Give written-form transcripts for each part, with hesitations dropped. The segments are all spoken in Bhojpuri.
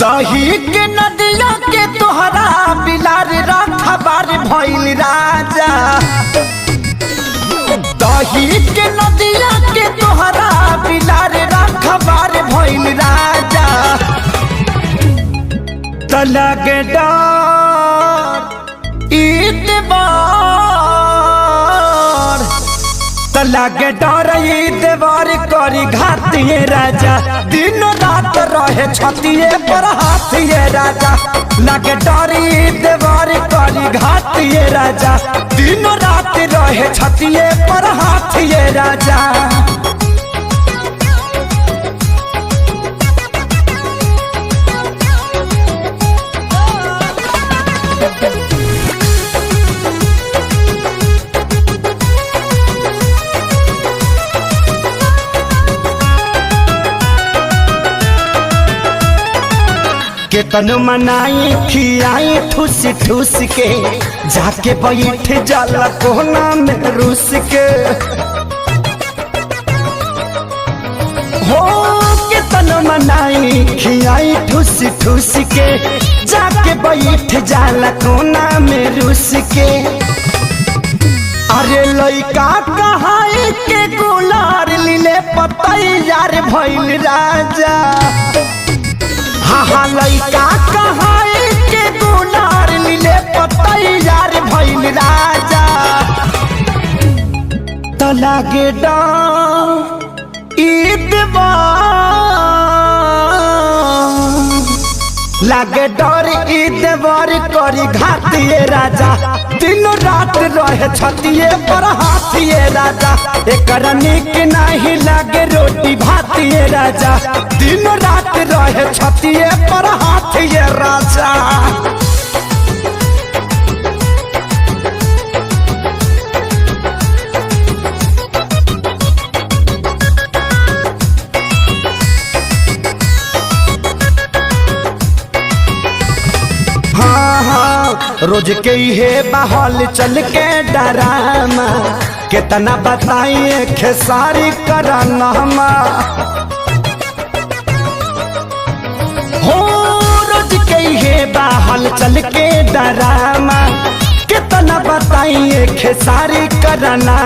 दही के नदिया के तोहरा बिलार रखबार भइल राजा। दही के नदिया के तोहरा बिलार रखबार भइल राजा। तलग डर ईतबार तलग डर ईतबार करी घातिए राजा। दिन रात रहे छतिए पर हाथिए राजा। लगे डर ईतबार करी घातिए राजा। दिन रात रहे छतिए पर हाथिए राजा। केतन मनाई खियाई ठूस ठूस के जाके बैठ जाला कोना में रूस के। हो केतन मनाई खियाई ठूस ठूस के जाके बैठ जाला कोना में रूस के। अरे लइका कहाई के गुलार लीले पतैयार भइल राजा। हाँ लइका कहाई के गुलार लीले पतैयार भइल राजा। तलागे लागे डर ईदवार करी घातिए राजा। दिन रात रहे छतिए पर हाथिए राजा। एकर निक नहीं लागे रोटी भातिए राजा। दिन रात रहे छतिए पर हाथिए राजा। रोज के हे बहल चल के डरामा कितना बताइए खेसारी कराना। हो रोज के हे बहल चल के डरामा कितना बताइए खेसारी कराना।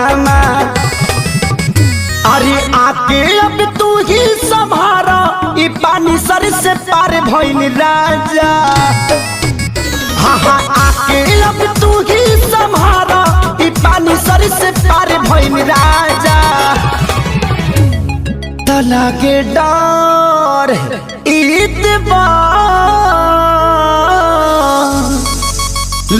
अरे आके अब तू ही संभारा ई पानी सर से पार भइल राजा। हाँ आके अब तू ही संभारा ई पानी सर से पार भइल राजा। तलागे डर ईतबार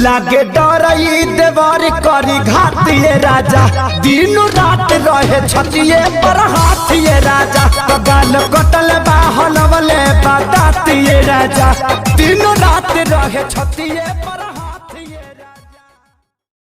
लागे डर ईतबार करी घातिए राजा। दिन रात रहे छतिए पर हाथिए राजा। गाल कटल बाहलवले बतातिए राजा। दिन रात रहे छतिए पर